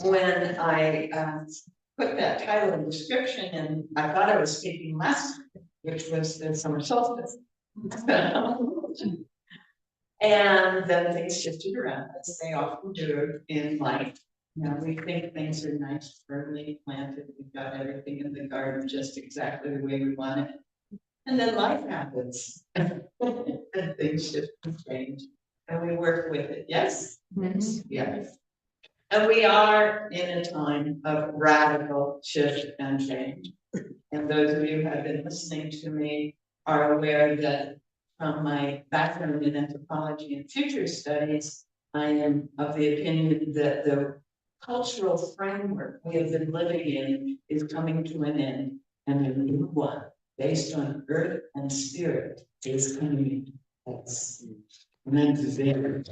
when I put that title and description in, I thought I was speaking last time, which was the summer solstice. And then things shifted around, as they often do in life. You know, we think things are nice, firmly planted, we've got everything in the garden just exactly the way we want it. And then life happens, and things shift and change, and we work with it. Yes? Yes. Yes. And we are in a time of radical shift and change. And those of you who have been listening to me are aware that from my background in anthropology and future studies, I am of the opinion that the cultural framework we have been living in is coming to an end, and a new one based on earth and spirit is coming into place. And that's very.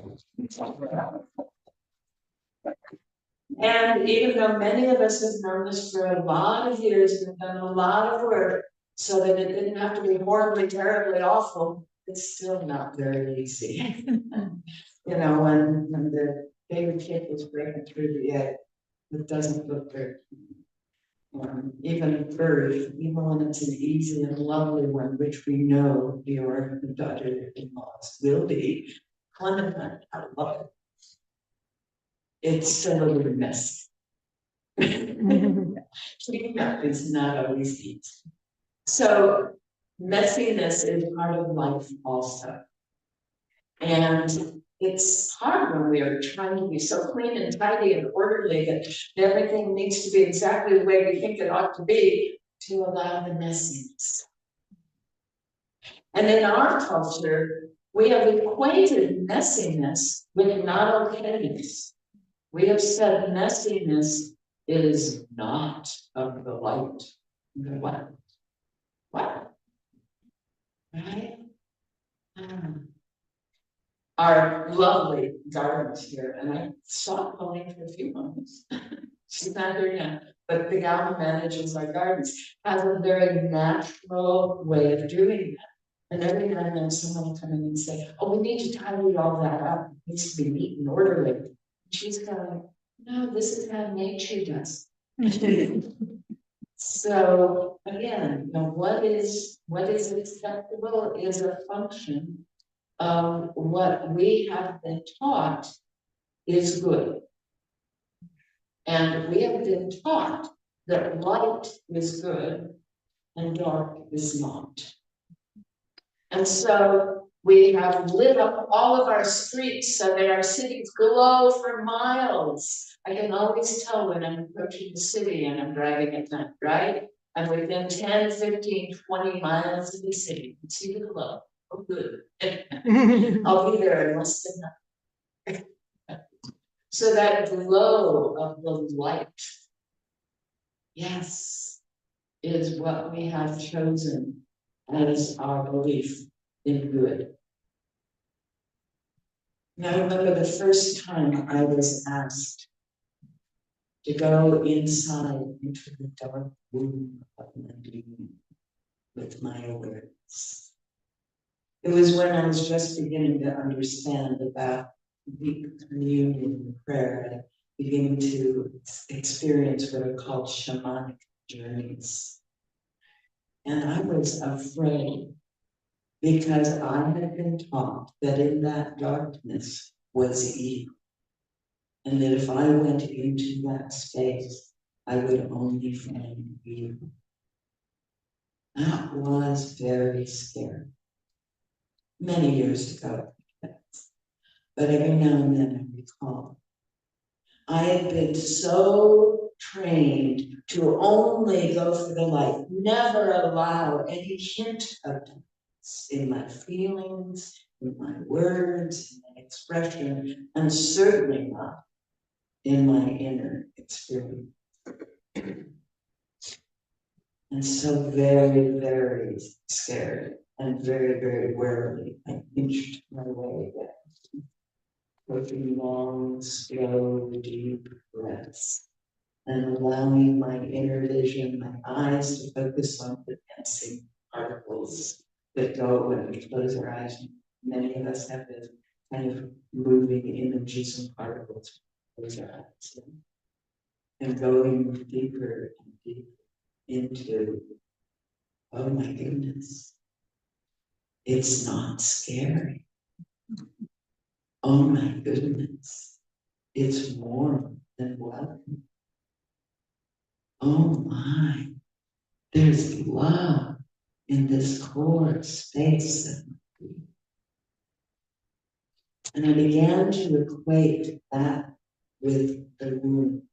And even though many of us have known this for a lot of years and done a lot of work so that it didn't have to be horribly, terribly awful, it's still not very easy. You know, when the baby kid is breaking through the egg, it doesn't look very even birth, even when it's an easy and lovely one, which we know your daughter-in-laws will be, Clementine, I love it. It's still a little messy. Cleaning up is not always easy. So messiness is part of life also. And it's hard when we are trying to be so clean and tidy and orderly that everything needs to be exactly the way we think it ought to be, to allow the messiness. And in our culture, we have equated messiness with not okayness. We have said messiness is not of the light. What? What? Right? Our lovely gardens here, and I saw Colleen for a few moments. She's not here yet, but the gal who manages our gardens has a very natural way of doing that. And every now and then someone will come in and say, oh, we need to tidy all that up. It needs to be neat and orderly. And she's going, no, this is how nature does. So again, you know, what is acceptable is a function of what we have been taught is good. And we have been taught that light is good and dark is not. And so we have lit up all of our streets so that our cities glow for miles. I can always tell when I'm approaching the city and I'm driving at night, right? And within 10, 15, 20 miles of the city, you can see the glow. Oh, good. I'll be there in less than that. So that glow of the light, yes, is what we have chosen as our belief in good. Now, I remember the first time I was asked to go inside into the dark womb of my being with my awareness. It was when I was just beginning to understand about deep communion and prayer and beginning to experience what are called shamanic journeys. And I was afraid because I had been taught that in that darkness was evil. And that if I went into that space, I would only find evil. That was very scary. Many years ago, but every now and then I recall. I had been so trained to only go for the light, never allow any hint of darkness in my feelings, in my words, in my expression, and certainly not in my inner experience. And so very, very scared and very, very warily, I inched my way back, taking long, slow, deep breaths, and allowing my inner vision, my eyes to focus on the dancing particles that go when we close our eyes. Many of us have this kind of moving images and particles. Close our eyes. and going deeper and deeper into, oh my goodness, it's not scary. Oh my goodness, it's warm and welcome. Oh my, there's love in this core space that we be. And I began to equate that with the womb.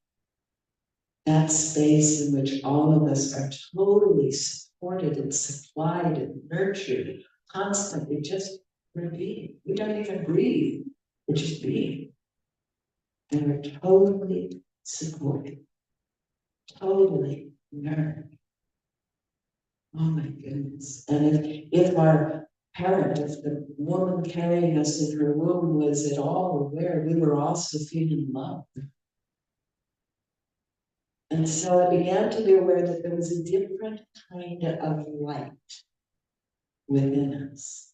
That space in which all of us are totally supported and supplied and nurtured, constantly just for being. We don't even breathe, we're just being. And we're totally supported, totally nurtured. Oh my goodness. And if our parent, if the woman carrying us in her womb was at all aware, we were also feeling love. And so I began to be aware that there was a different kind of light within us.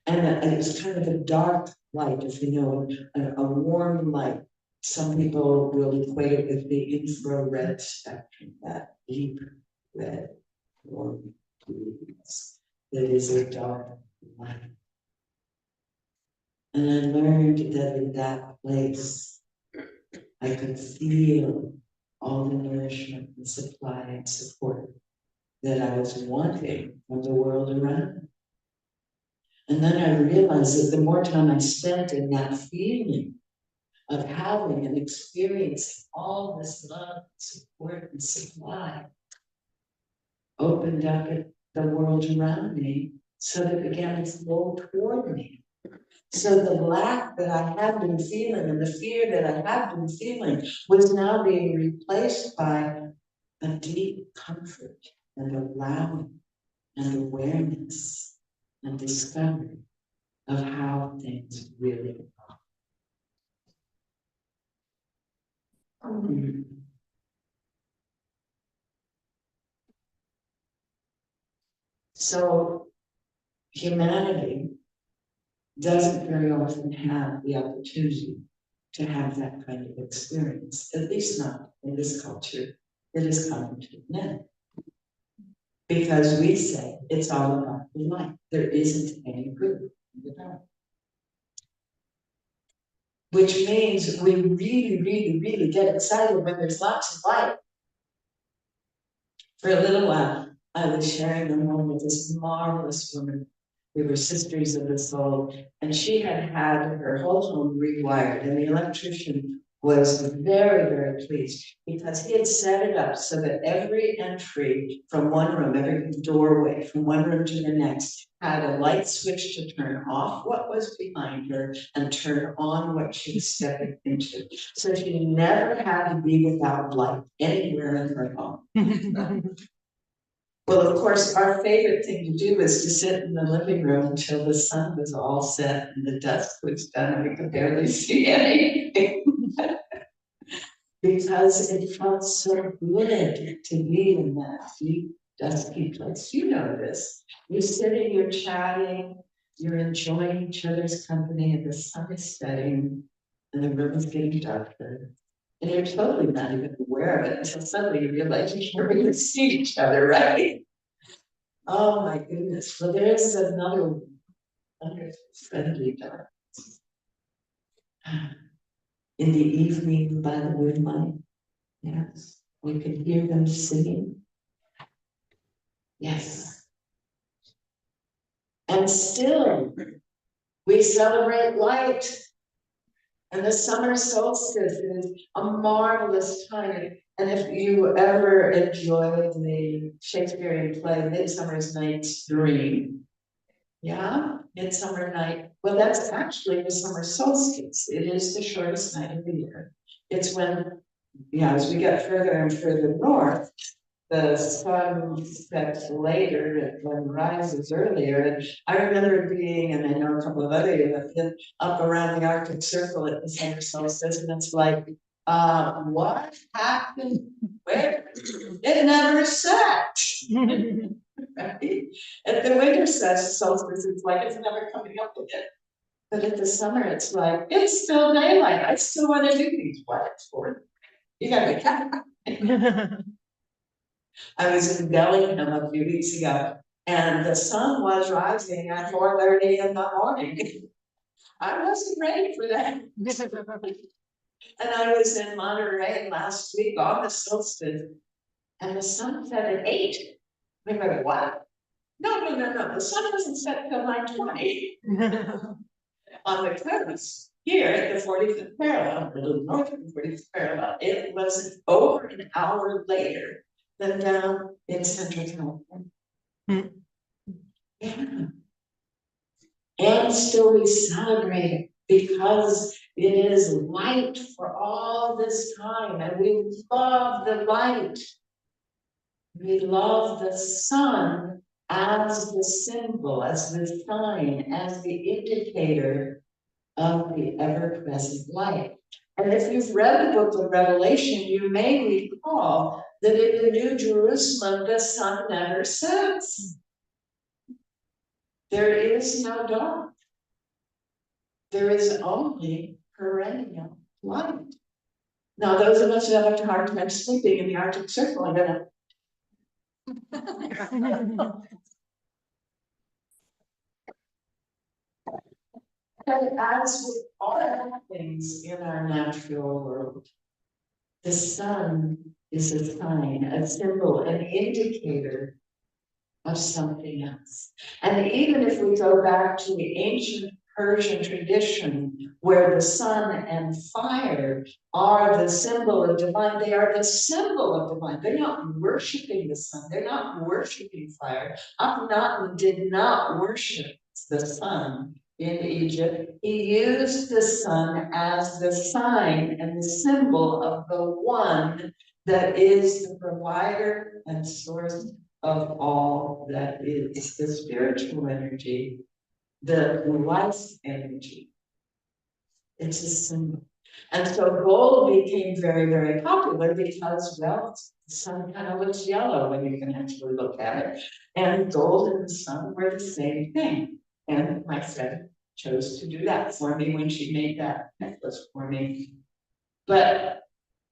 And it was kind of a dark light, if you know, a warm light. Some people will equate it with the infrared spectrum, that deep red, warm blueness that is a dark light. And I learned that in that place, I could feel all the nourishment and supply and support that I was wanting from the world around me. And then I realized that the more time I spent in that feeling of having and experiencing all this love, support, and supply, opened up the world around me so that it began to flow toward me. So the lack that I had been feeling and the fear that I had been feeling was now being replaced by a deep comfort and allowing and awareness and discovery of how things really are. So humanity doesn't very often have the opportunity to have that kind of experience, at least not in this culture that is common to men. Because we say it's all about the light. There isn't any good in the dark. Which means we really, really, really get excited when there's lots of light. For a little while, I was sharing a home with this marvelous woman. We were sisters of the soul, and she had had her whole home rewired, and the electrician was very, very pleased because he had set it up so that every entry from one room, every doorway from one room to the next, had a light switch to turn off what was behind her and turn on what she was stepping into. So she never had to be without light anywhere in her home. Well, of course, our favorite thing to do was to sit in the living room until the sun was all set and the dusk was done and we could barely see anything. Because it felt so good to be in that deep, dusky place. You know this. You're sitting, you're chatting, you're enjoying each other's company, and the sun is setting, and the room is getting darker. And you're totally not even aware of it until suddenly you realize you can't really see each other, right? Oh my goodness. Well, there is another wonderful, friendly darkness. In the evening by the moonlight, yes, we can hear them singing. Yes. And still, we celebrate light. And the summer solstice is a marvelous time. And if you ever enjoyed the Shakespearean play Midsummer's Night's Dream, yeah, Midsummer Night. Well, that's actually the summer solstice. It is the shortest night of the year. It's when, yeah, as we get further and further north, the sun sets later and then rises earlier. And I remember being, and I know a couple of other you have been up around the Arctic Circle at the summer solstice, and it's like, what happened? Where? It never set. Right? At the winter solstice, it's like it's never coming up again. But at the summer, it's like, it's still daylight. I still want to do these. What for? You gotta be I was in Bellingham a few weeks ago, and the sun was rising at 4:30 in the morning. I wasn't ready for that. And I was in Monterey last week on the solstice, and the sun set at 8. I go, what? No. The sun doesn't set till 9:20 on the coast. Here at the 45th parallel, a little north of the 45th parallel, it was over an hour later than down in Central California. Yeah. And still we celebrate it because it is light for all this time, and we love the light. We love the sun as the symbol, as the sign, as the indicator of the ever-present light. And if you've read the book of Revelation, you may recall that in the New Jerusalem, the sun never sets. There is no dawn. There is only perennial light. Now, those of us who have a hard time sleeping in the Arctic Circle are gonna. And as with all things in our natural world, the sun is a sign, a symbol, an indicator of something else. And even if we go back to the ancient Persian tradition, where the sun and fire are the symbol of divine, they are the symbol of divine. They're not worshiping the sun, they're not worshiping fire. Akhenaten did not worship the sun in Egypt. He used the sun as the sign and the symbol of the one that is the provider and source of all that is, the spiritual energy, the life energy. It's a symbol. And so gold became very, very popular because, well, the sun kind of looks yellow when you can actually look at it. And gold and the sun were the same thing. And my friend chose to do that for me when she made that necklace for me. But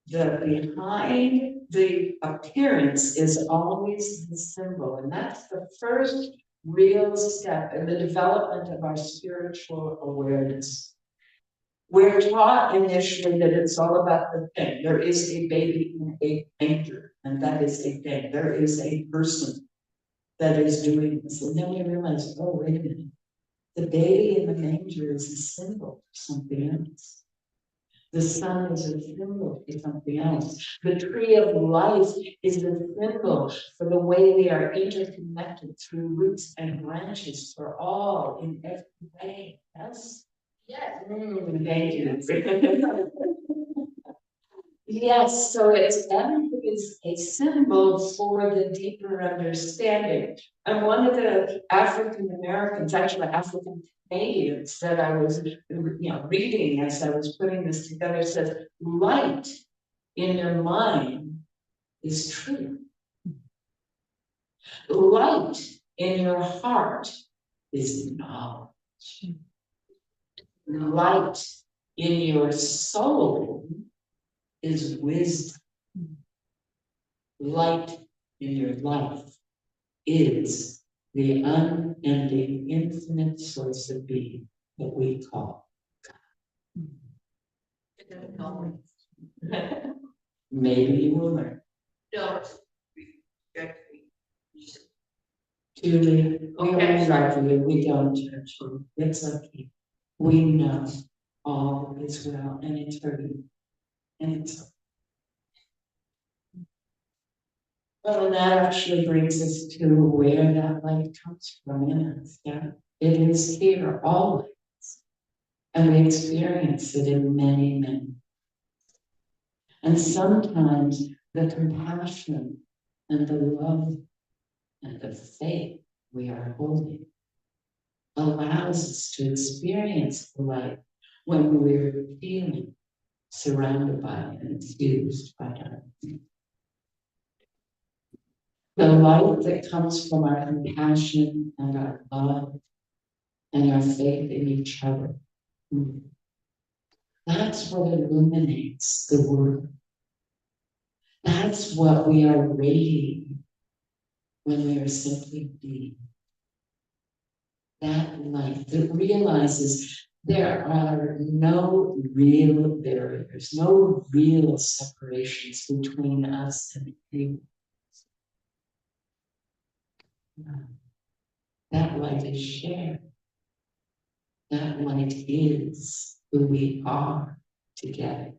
the behind the appearance is always the symbol, and that's the first real step in the development of our spiritual awareness. We're taught initially that it's all about the thing. There is a baby in a manger, and that is a thing. There is a person that is doing this. And then we realize, oh, wait a minute. The baby in the manger is a symbol of something else. The sun is a symbol for something else. The tree of life is a symbol for the way we are interconnected through roots and branches for all in every way. Yes? Yes. Thank you. Yes, so everything is a symbol for the deeper understanding. And one of the African Americans, actually African Canadians, that I was reading as I was putting this together says, light in your mind is true. Light in your heart is knowledge. Light in your soul is wisdom. Light in your life is the unending, infinite source of being that we call God. Maybe you will learn. No. Julie, we don't love you, we don't judge you. It's okay. We know all is well and it's hurting. And it's okay. Well, and that actually brings us to where that light comes from in us. Yeah, it is here always. And we experience it in many, many. And sometimes the compassion and the love and the faith we are holding allows us to experience the light when we're feeling surrounded by and infused by it. The light that comes from our compassion and our love and our faith in each other. That's what illuminates the world. That's what we are radiating when we are simply being. That light that realizes there are no real barriers, no real separations between us and anyone. That light is shared. That light is who we are together.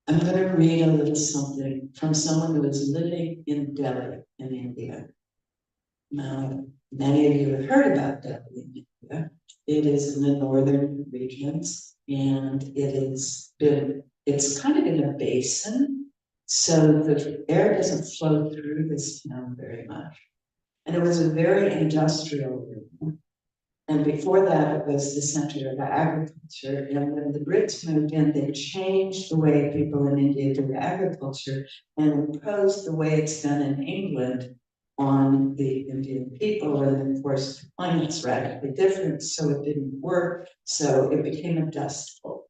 I'm going to read a little something from someone who is living in Delhi in India. Now, many of you have heard about Delhi in India. It is in the northern regions, and it's kind of in a basin, so the air doesn't flow through this town very much. And it was a very industrial area. And before that, it was the center of agriculture. And when the Brits moved in, they changed the way people in India do agriculture and imposed the way it's done in England on the Indian people. And of course, the climate's radically different, so it didn't work. So it became a dust bowl.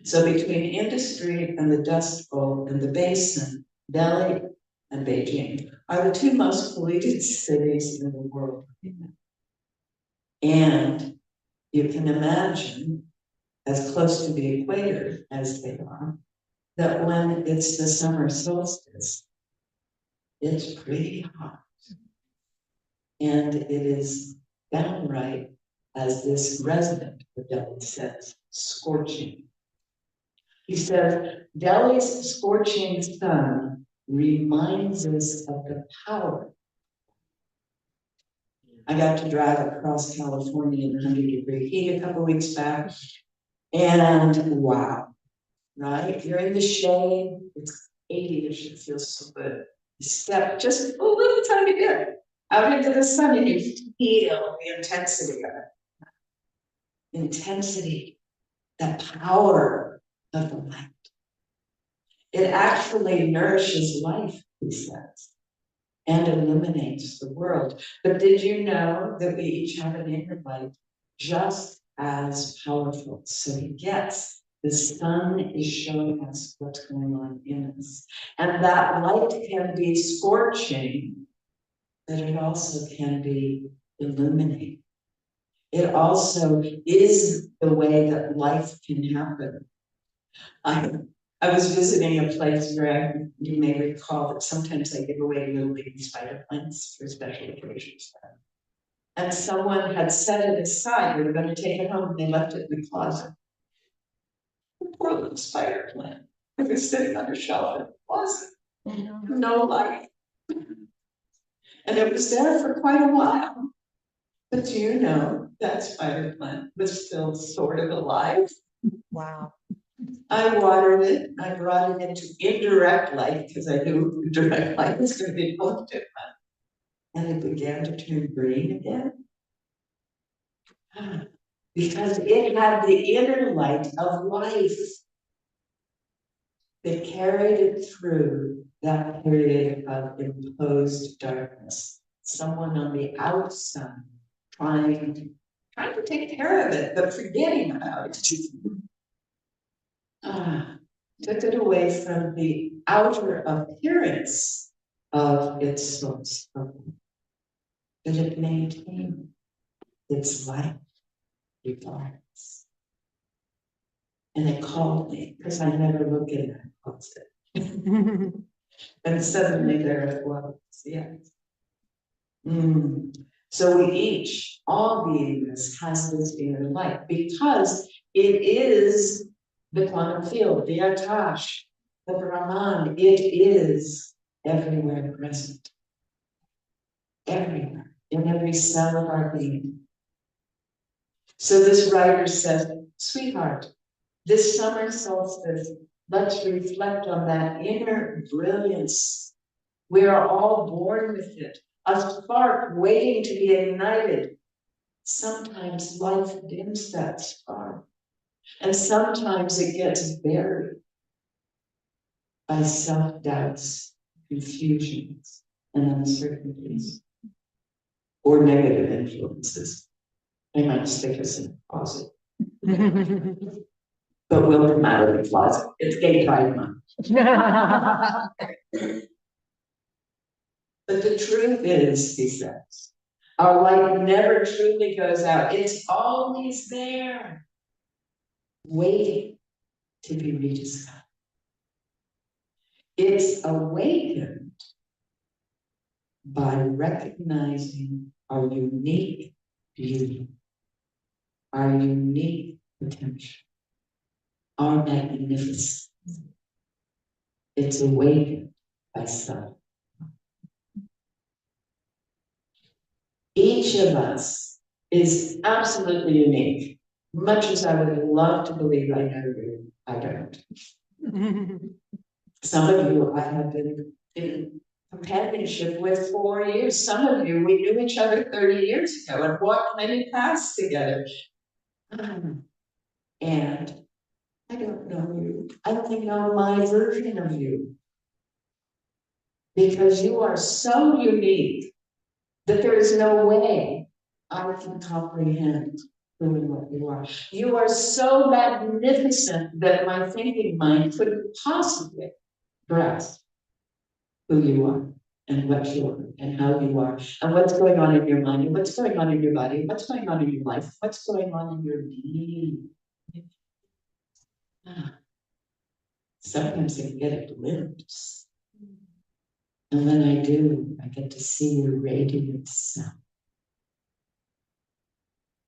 So between industry and the dust bowl and the basin, Delhi and Beijing are the two most polluted cities in the world. And you can imagine, as close to the equator as they are, that when it's the summer solstice, it's pretty hot. And it is downright, as this resident of Delhi says, scorching. He says, Delhi's scorching sun reminds us of the power. I got to drive across California in 100-degree heat a couple weeks back, and wow, right? You're in the shade, it's 80-ish, it feels so good. You step just a little tiny bit out into the sun and you feel the intensity of it. Intensity, the power of the light. It actually nourishes life, he says, and illuminates the world. But did you know that we each have an inner light just as powerful? So he gets the sun is showing us what's going on in us. And that light can be scorching, but it also can be illuminating. It also is the way that life can happen. I was visiting a place where you may recall that sometimes I give away little baby spider plants for special occasions. And someone had set it aside, they were going to take it home, and they left it in the closet. The poor little spider plant. It was sitting on a shelf in the closet. No light. And it was there for quite a while. But do you know that spider plant was still sort of alive? Wow. I watered it. I brought it into indirect light because I knew direct light was going to be a little different. And it began to turn green again. Because it had the inner light of life that carried it through that period of imposed darkness. Someone on the outside trying to take care of it, but forgetting about it. Took it away from the outer appearance of its source, but it maintained its life regardless. And it called me because I never look in that closet. And suddenly there it was, yes. So we each, all beingness, has this inner light because it is the quantum field, the Atash, the Brahman. It is everywhere present. Everywhere, in every cell of our being. So this writer says, sweetheart, this summer solstice, let's reflect on that inner brilliance. We are all born with it, a spark waiting to be ignited. Sometimes life dims that spark, and sometimes it gets buried by self-doubts, confusions, and uncertainties, or negative influences. They might stick us in the closet. But we'll come out of the closet. It's gay pride month. But the truth is, he says, our light never truly goes out. It's always there, waiting to be rediscovered. It's awakened by recognizing our unique beauty, our unique potential, our magnificence. It's awakened by self. Each of us is absolutely unique. Much as I would love to believe I know you, I don't. Some of you I have been in companionship with 4 years. Some of you, we knew each other 30 years ago and walked many paths together. And I don't know you. I don't know my version of you. Because you are so unique that there is no way I can comprehend who and what you are. You are so magnificent that my thinking mind couldn't possibly grasp who you are and what you are and how you are and what's going on in your mind and what's going on in your body, what's going on in your life, what's going on in your being. Sometimes I get a glimpse. And when I do, I get to see your radiant self.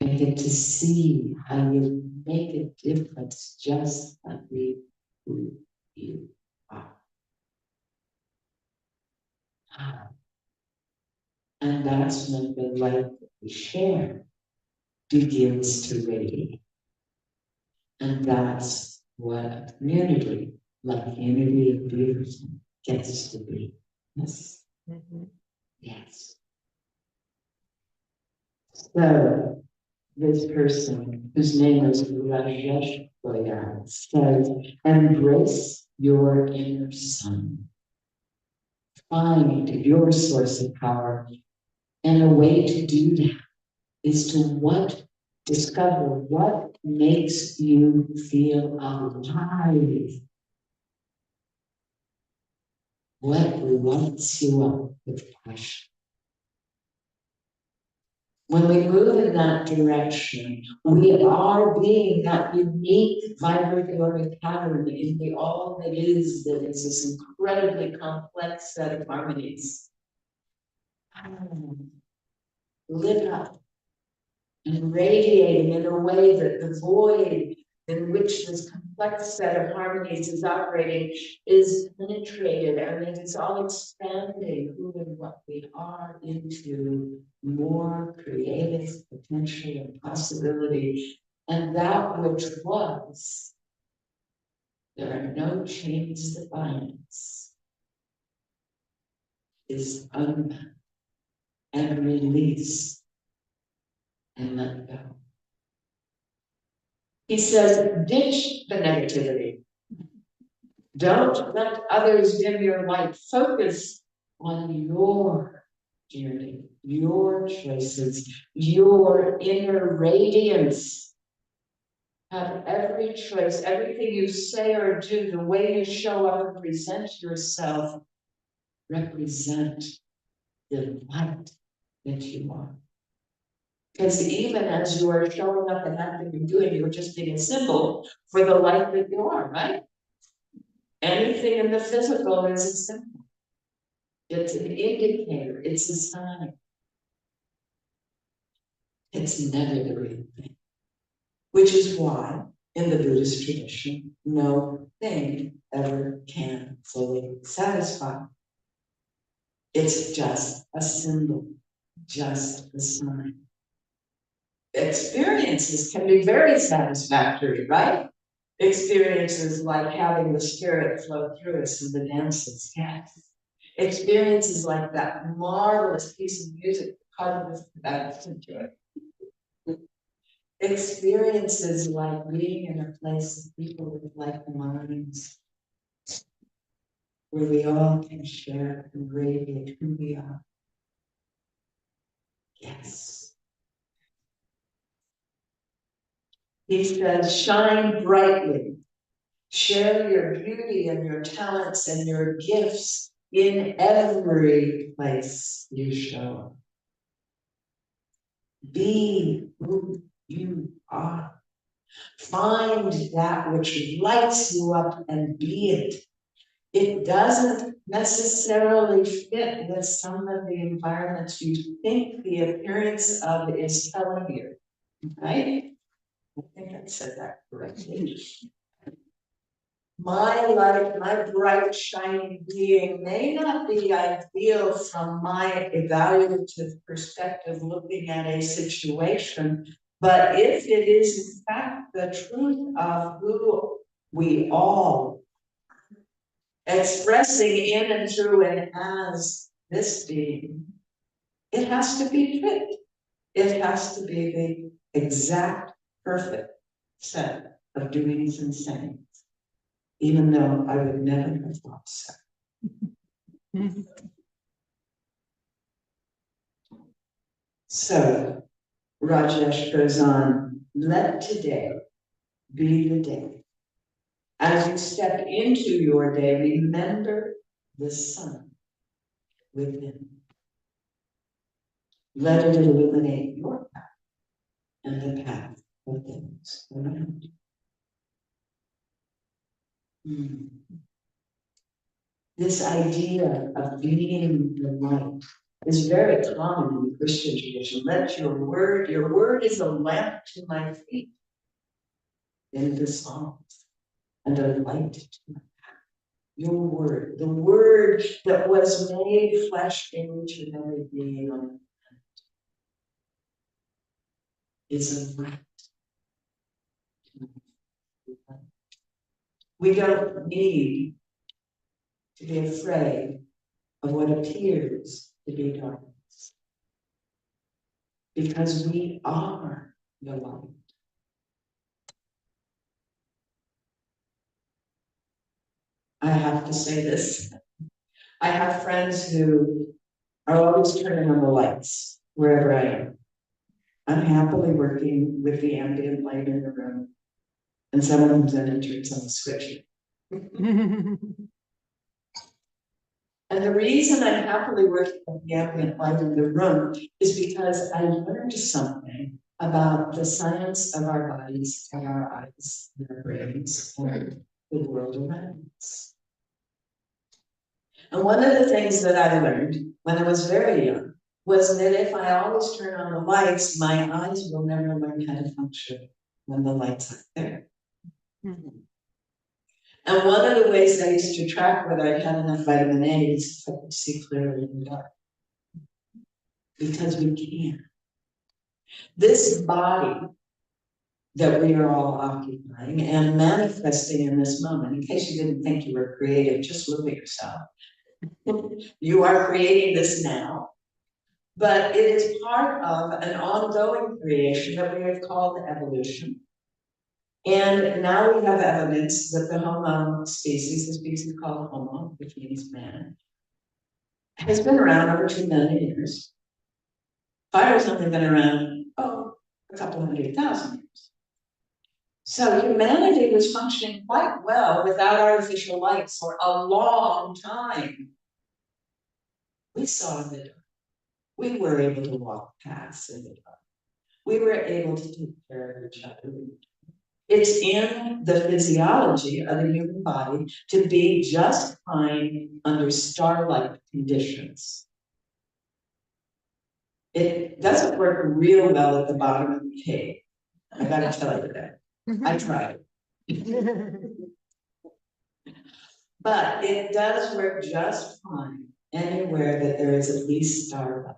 I get to see how you make a difference just by being who you are. And that's when the light that we share begins to radiate. And that's what a community like Unity of Beaverton gets to be. Yes. Mm-hmm. Yes. So this person, whose name is Rajesh Goyal, says, embrace your inner sun. Find your source of power. And a way to do that is to discover what makes you feel alive. What lights you up with passion. When we move in that direction, we are being that unique vibratory pattern in the all that is this incredibly complex set of harmonies. Lit up and radiating in a way that the void in which this complex set of harmonies is operating is penetrated, and it's all expanding who and what we are into more creative potential and possibility. And that which was, there are no chains that bind us, is unbound and released and let go. He says, ditch the negativity. Don't let others dim your light. Focus on your journey, your choices, your inner radiance. Have every choice, everything you say or do, the way you show up and present yourself, represent the light that you are. Because even as you are showing up and acting and doing, you're just being a symbol for the light that you are, right? Anything in the physical is a symbol. It's an indicator. It's a sign. It's never the real thing. Which is why, in the Buddhist tradition, no thing ever can fully satisfy. It's just a symbol, just a sign. Experiences can be very satisfactory, right? Experiences like having the spirit flow through us in the dances, yes. Experiences like that marvelous piece of music, cognitive listen to it. Experiences like being in a place of people with like minds, where we all can share and radiate who we are. Yes. He says, shine brightly, share your beauty and your talents and your gifts in every place you show. Be who you are. Find that which lights you up and be it. It doesn't necessarily fit with some of the environments you think the appearance of is telling you, right? I think I said that correctly. My light, my bright, shining being may not be ideal from my evaluative perspective looking at a situation, but if it is in fact the truth of who we all expressing in and through and as this being, it has to be fit. It has to be the exact, perfect set of doings and sayings, even though I would never have thought so. So Rajesh goes on, let today be the day. As you step into your day, remember the sun within. Let it illuminate your path and the path of those around you. This idea of being the light is very common in the Christian tradition. Let your word is a lamp to my feet in the Psalms and a light to my path. Your word, the word that was made flesh in each and every being on the planet, is a light to my feet. We don't need to be afraid of what appears to be darkness, because we are the light. I have to say this. I have friends who are always turning on the lights wherever I am. I'm happily working with the ambient light in the room, and someone comes in and turns on the switch. And the reason I'm happily working with the ambient light in the room is because I learned something about the science of our bodies and our eyes and our brains and the world around us. And one of the things that I learned when I was very young was that if I always turn on the lights, my eyes will never learn how to function when the lights aren't there. Mm-hmm. And one of the ways I used to track whether I had enough vitamin A is if I could see clearly in the dark. Because we can. This body that we are all occupying and manifesting in this moment, in case you didn't think you were creative, just look at yourself. You are creating this now, but it is part of an ongoing creation that we have called evolution. And now we have evidence that the Homo species, the species called Homo, which means man, has been around over 2 million years. Fire's only been around, a couple 100,000 years. So humanity was functioning quite well without artificial light for a long time. We saw in the dark. We were able to walk past in the dark. We were able to take care of each other. It's in the physiology of the human body to be just fine under starlight conditions. It doesn't work real well at the bottom of the cave. I gotta tell you that. I tried. But it does work just fine anywhere that there is at least starlight.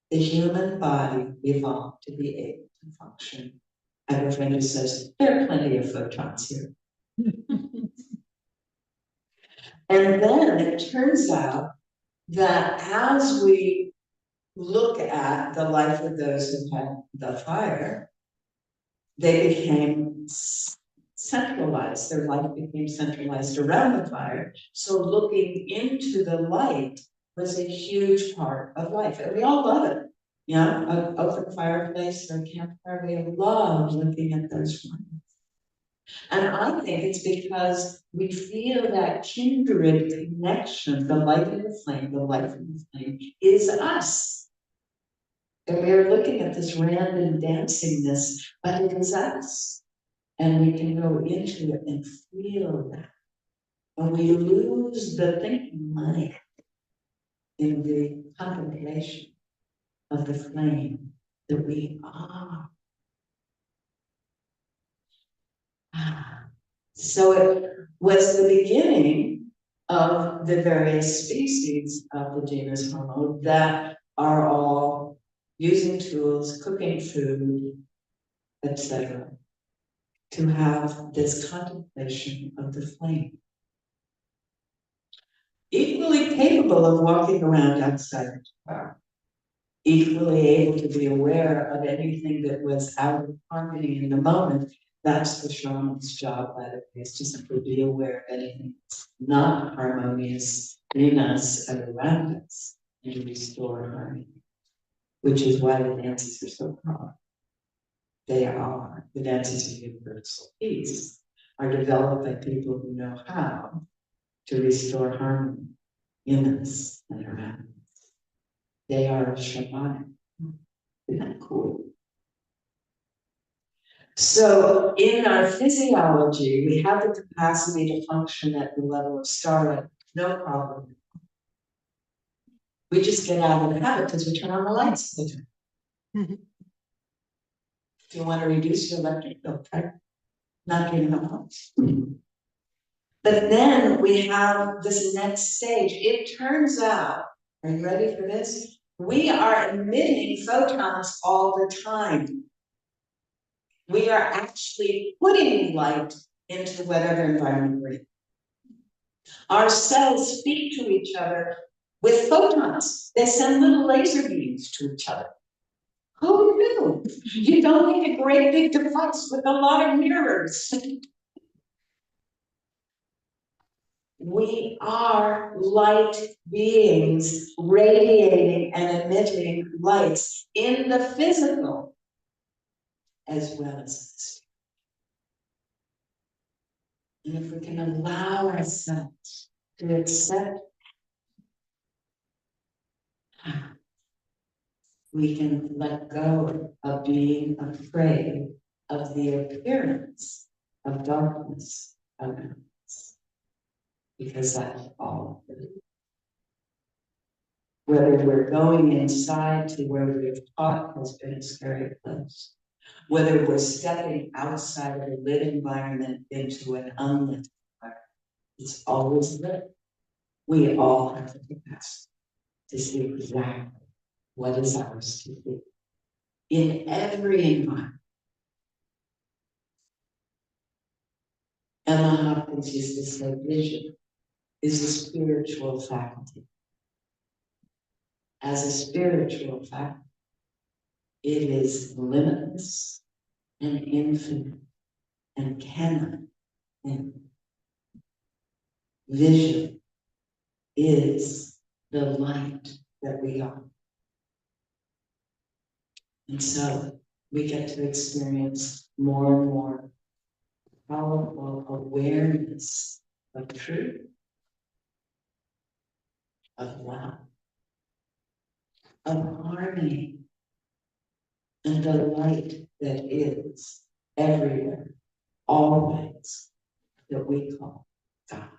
The human body evolved to be able to function. I have a friend who says, there are plenty of photons here. And then it turns out that as we look at the life of those who had the fire, they became centralized. Their life became centralized around the fire. So looking into the light was a huge part of life. And we all love it. Yeah, an open fireplace or a campfire, we love looking at those flames. And I think it's because we feel that kindred connection, the light in the flame, the light in the flame is us. And we are looking at this random dancingness, but it is us. And we can go into it and feel that. And we lose the thinking mind in the contemplation of the flame that we are. So it was the beginning of the various species of the genus Homo that are all using tools, cooking food, etc., to have this contemplation of the flame. Equally capable of walking around outside the car, equally able to be aware of anything that was out of harmony in the moment. That's the shaman's job, by the way, is to simply be aware of anything that's not harmonious in us and around us, and to restore harmony, which is why the dances are so powerful. They are, the dances of universal peace, are developed by people who know how to restore harmony in us and around us. They are shamanic. Isn't that cool? So in our physiology, we have the capacity to function at the level of starlight, no problem. We just get out of the habit because we turn on the lights all the time. If you want to reduce your electric bill, try not getting the lights. But then we have this next stage. It turns out, are you ready for this? We are emitting photons all the time. We are actually putting light into whatever environment we're in. Our cells speak to each other with photons. They send little laser beams to each other. Who knew? You don't need a great big device with a lot of mirrors. We are light beings radiating and emitting lights in the physical as well as the spirit. And if we can allow ourselves to accept, we can let go of being afraid of the appearance of darkness around us, because that's all it is. Whether we're going inside to where we've taught has been a scary place, whether we're stepping outside of a lit environment into an unlit environment, it's always lit. We all have the capacity to see exactly what is ours to be in every environment. Emma Hopkins used to say vision is a spiritual faculty. As a spiritual faculty, it is limitless and infinite and cannot end. Vision is the light that we are. And so we get to experience more and more powerful awareness of truth, of love, of harmony, and the light that is everywhere, always, that we call God.